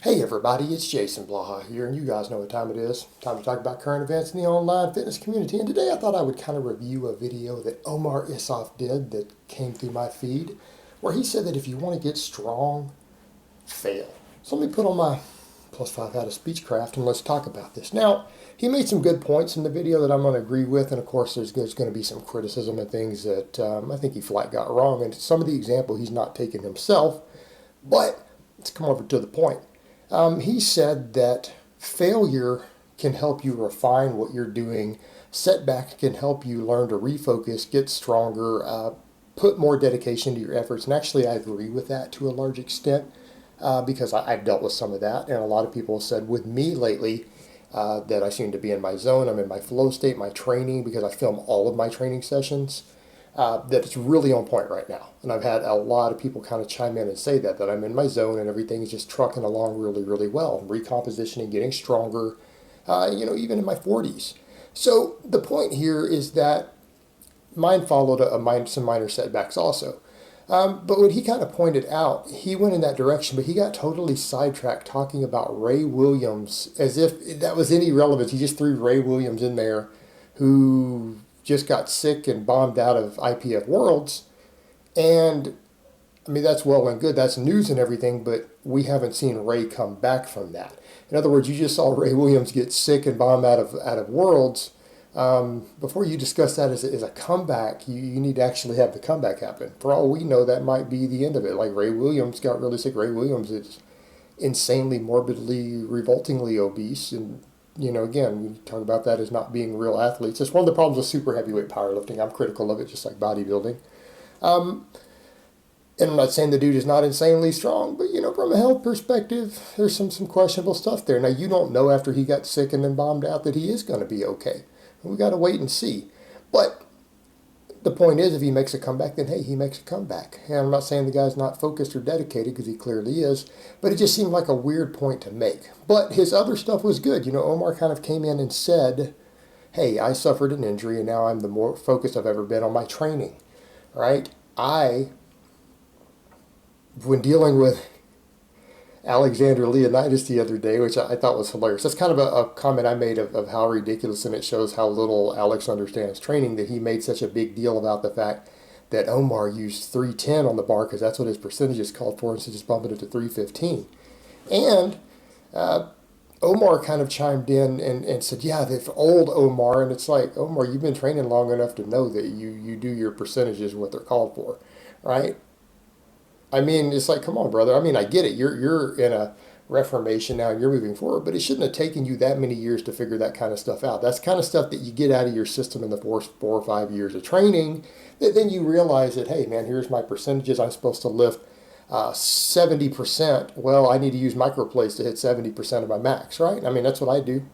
Hey everybody, it's Jason Blaha here, and you guys know what time it is. Time to talk about current events in the online fitness community. And today I thought I would kind of review a video that OmarIsuf did that came through my feed, where he said that if you want to get strong, fail. So let me put on my plus 5 hat of speechcraft and let's talk about this. Now, he made some good points in the video that I'm going to agree with, and of course there's going to be some criticism and things that I think he flat got wrong, and some of the example he's not taken himself, but let's come over to the point. He said that failure can help you refine what you're doing. Setbacks can help you learn to refocus, get stronger, put more dedication to your efforts. And actually, I agree with that to a large extent because I've dealt with some of that. And a lot of people have said with me lately that I seem to be in my zone. I'm in my flow state, my training, because I film all of my training sessions. That it's really on point right now. And I've had a lot of people kind of chime in and say that I'm in my zone and everything is just trucking along really, really well. I'm recompositioning, getting stronger, even in my 40s. So the point here is that mine followed some minor setbacks also. But what he kind of pointed out, he went in that direction, but he got totally sidetracked talking about Ray Williams as if that was any relevance. He just threw Ray Williams in there, who just got sick and bombed out of IPF Worlds. And I mean, that's well and good. That's news and everything, but we haven't seen Ray come back from that. In other words, you just saw Ray Williams get sick and bomb out of Worlds. Before you discuss that as a comeback, you need to actually have the comeback happen. For all we know, that might be the end of it. Like Ray Williams got really sick. Ray Williams is insanely, morbidly, revoltingly obese, and again, we talk about that as not being real athletes. It's one of the problems with super heavyweight powerlifting. I'm critical of it, just like bodybuilding. And I'm not saying the dude is not insanely strong, but from a health perspective, there's some questionable stuff there. Now, you don't know after he got sick and then bombed out that he is going to be okay. We got to wait and see. But the point is, if he makes a comeback, then hey, he makes a comeback. And I'm not saying the guy's not focused or dedicated, because he clearly is, but it just seemed like a weird point to make. But his other stuff was good. Omar kind of came in and said, hey, I suffered an injury and now I'm the more focused I've ever been on my training, right? When dealing with Alexander Leonidas the other day, which I thought was hilarious. That's kind of a comment I made of how ridiculous, and it shows how little Alex understands training, that he made such a big deal about the fact that Omar used 310 on the bar because that's what his percentages called for, instead of just bumping it to 315. And Omar kind of chimed in and said, yeah, the old Omar. And it's like, Omar, you've been training long enough to know that you do your percentages what they're called for, right? I mean, it's like, come on, brother. I mean, I get it. You're in a reformation now and you're moving forward, but it shouldn't have taken you that many years to figure that kind of stuff out. That's kind of stuff that you get out of your system in the first 4 or 5 years of training, that then you realize that, hey, man, here's my percentages. I'm supposed to lift 70%. Well, I need to use microplates to hit 70% of my max, right? I mean, that's what I do.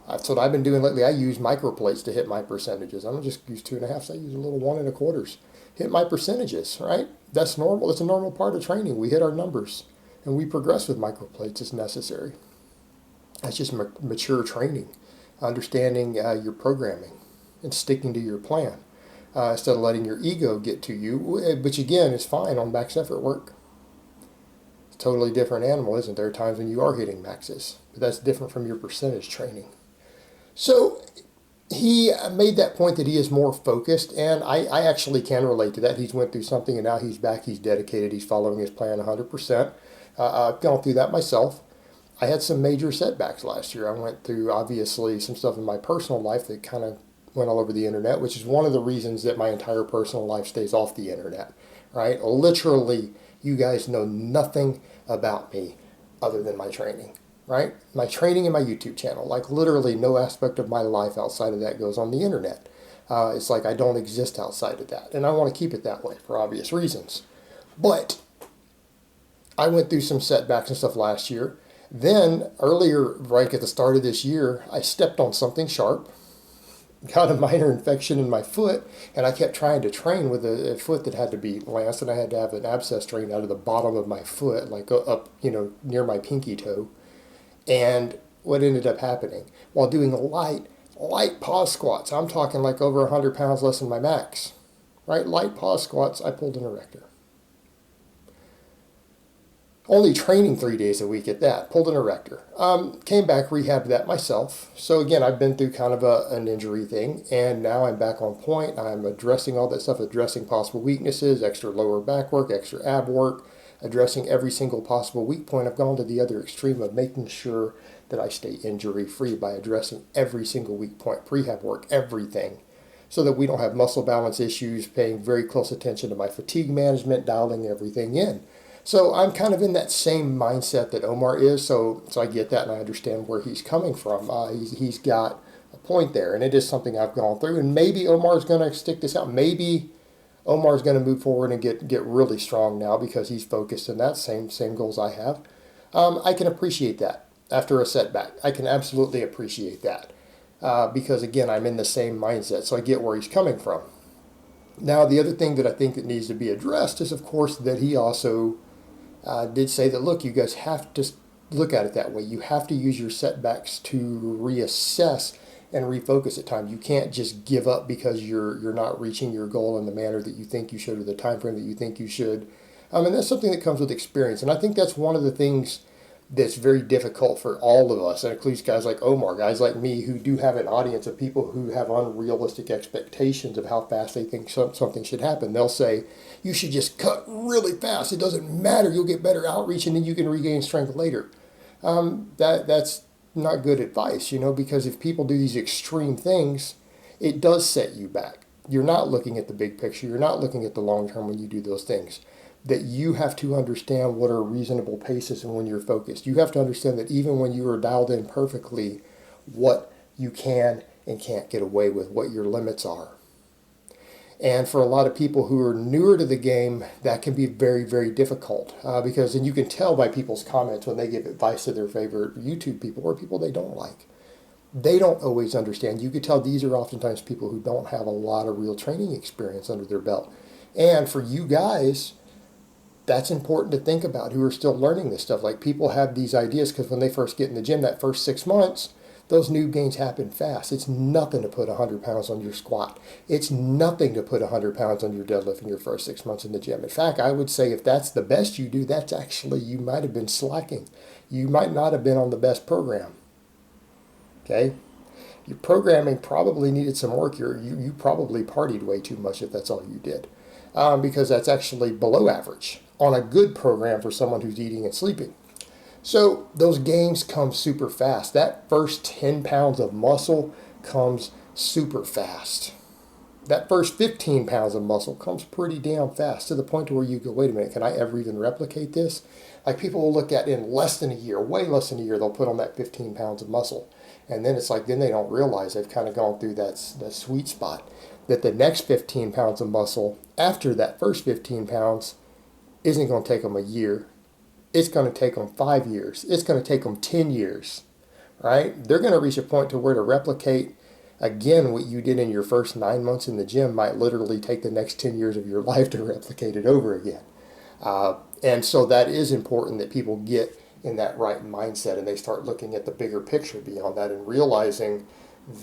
That's what I've been doing lately. I use microplates to hit my percentages. I don't just use 2.5s. I use a little 1 1/4s. Hit my percentages, right? That's normal. It's a normal part of training. We hit our numbers and we progress with microplates as necessary. That's just mature training, understanding your programming and sticking to your plan instead of letting your ego get to you, which again is fine on max effort work. It's a totally different animal, isn't there? Times when you are hitting maxes, but that's different from your percentage training. So he made that point that he is more focused, and I actually can relate to that. He's went through something and now he's back, he's dedicated, he's following his plan 100%. I've gone through that myself. I had some major setbacks last year. I went through, obviously, some stuff in my personal life that kind of went all over the internet, which is one of the reasons that my entire personal life stays off the internet, right? Literally, you guys know nothing about me other than my training. Right? My training and my YouTube channel. Like literally no aspect of my life outside of that goes on the internet. It's like I don't exist outside of that. And I want to keep it that way for obvious reasons. But I went through some setbacks and stuff last year. Then earlier, right at the start of this year, I stepped on something sharp, got a minor infection in my foot, and I kept trying to train with a foot that had to be lanced, and I had to have an abscess drained out of the bottom of my foot, like up, near my pinky toe. And what ended up happening? While doing light pause squats, I'm talking like over 100 pounds less than my max, right? Light pause squats, I pulled an erector. only training 3 days a week at that. Pulled an erector. Came back, rehabbed that myself. So again, I've been through kind of an injury thing, and now I'm back on point. I'm addressing all that stuff, addressing possible weaknesses, extra lower back work, extra ab work, addressing every single possible weak point. I've gone to the other extreme of making sure that I stay injury free by addressing every single weak point, prehab work, everything, so that we don't have muscle balance issues, paying very close attention to my fatigue management, dialing everything in. So I'm kind of in that same mindset that Omar is, so I get that and I understand where he's coming from. He's got a point there, and it is something I've gone through, and maybe Omar's going to stick this out. Maybe Omar's going to move forward and get really strong now because he's focused in that same goals I have. I can appreciate that after a setback. I can absolutely appreciate that because, again, I'm in the same mindset, so I get where he's coming from. Now, the other thing that I think that needs to be addressed is, of course, that he also did say that, look, you guys have to look at it that way. You have to use your setbacks to reassess and refocus at times. You can't just give up because you're not reaching your goal in the manner that you think you should or the time frame that you think you should. And that's something that comes with experience. And I think that's one of the things that's very difficult for all of us. That includes guys like Omar, guys like me, who do have an audience of people who have unrealistic expectations of how fast they think something should happen. They'll say, you should just cut really fast. It doesn't matter. You'll get better outreach and then you can regain strength later. That's not good advice, because if people do these extreme things, it does set you back. You're not looking at the big picture. You're not looking at the long term when you do those things. That you have to understand what are reasonable paces and when you're focused. You have to understand that even when you are dialed in perfectly, what you can and can't get away with, what your limits are. And for a lot of people who are newer to the game, that can be very, very difficult because, and you can tell by people's comments when they give advice to their favorite YouTube people or people they don't like. They don't always understand. You could tell these are oftentimes people who don't have a lot of real training experience under their belt. And for you guys, that's important to think about who are still learning this stuff. Like, people have these ideas because when they first get in the gym, that first 6 months, those new gains happen fast. It's nothing to put 100 pounds on your squat. It's nothing to put 100 pounds on your deadlift in your first 6 months in the gym. In fact, I would say if that's the best you do, that's actually, you might have been slacking. You might not have been on the best program. Okay? Your programming probably needed some work. You probably partied way too much if that's all you did. Because that's actually below average on a good program for someone who's eating and sleeping. So those gains come super fast. That first 10 pounds of muscle comes super fast. That first 15 pounds of muscle comes pretty damn fast to the point to where you go, wait a minute, can I ever even replicate this? Like, people will look at in less than a year, way less than a year, they'll put on that 15 pounds of muscle. And then it's like, then they don't realize they've kind of gone through that sweet spot. That the next 15 pounds of muscle after that first 15 pounds isn't going to take them a year. It's going to take them 5 years. It's going to take them 10 years, right? They're going to reach a point to where to replicate, again, what you did in your first 9 months in the gym might literally take the next 10 years of your life to replicate it over again. And so that is important that people get in that right mindset and they start looking at the bigger picture beyond that and realizing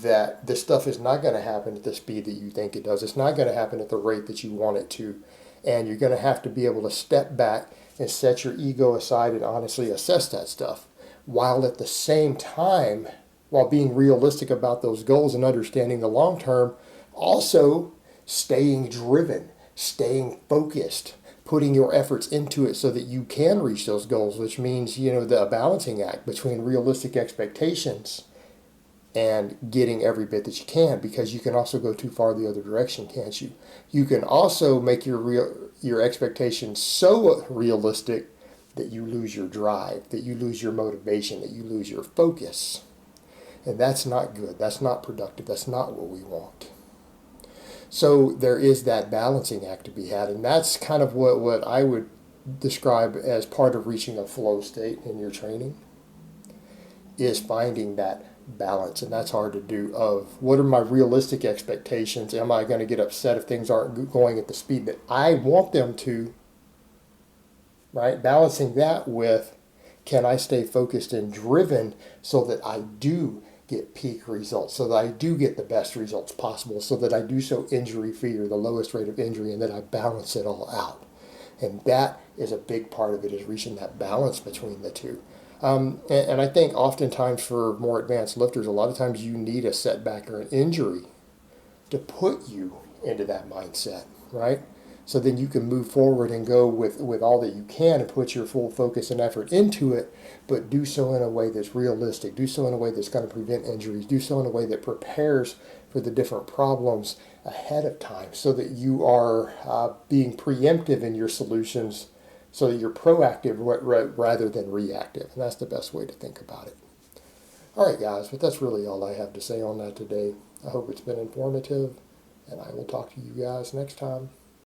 that this stuff is not going to happen at the speed that you think it does. It's not going to happen at the rate that you want it to. And you're going to have to be able to step back and set your ego aside and honestly assess that stuff, while at the same time, while being realistic about those goals and understanding the long term, also staying driven, staying focused, putting your efforts into it so that you can reach those goals, which means, the balancing act between realistic expectations and getting every bit that you can, because you can also go too far the other direction, can't you? You can also make your expectations so realistic that you lose your drive, that you lose your motivation, that you lose your focus. And that's not good. That's not productive. That's not what we want. So there is that balancing act to be had, and that's kind of what I would describe as part of reaching a flow state in your training, is finding that balance. And that's hard to do. Of what are my realistic expectations? Am I going to get upset if things aren't going at the speed that I want them to? Right? Balancing that with, can I stay focused and driven so that I do get peak results, so that I do get the best results possible, so that I do so injury-free or the lowest rate of injury, and that I balance it all out. And that is a big part of it, is reaching that balance between the two. And I think oftentimes for more advanced lifters, a lot of times you need a setback or an injury to put you into that mindset, right? So then you can move forward and go with all that you can and put your full focus and effort into it, but do so in a way that's realistic, do so in a way that's going to prevent injuries, do so in a way that prepares for the different problems ahead of time, so that you are being preemptive in your solutions, so that you're proactive rather than reactive. And that's the best way to think about it. All right, guys, but that's really all I have to say on that today. I hope it's been informative, and I will talk to you guys next time.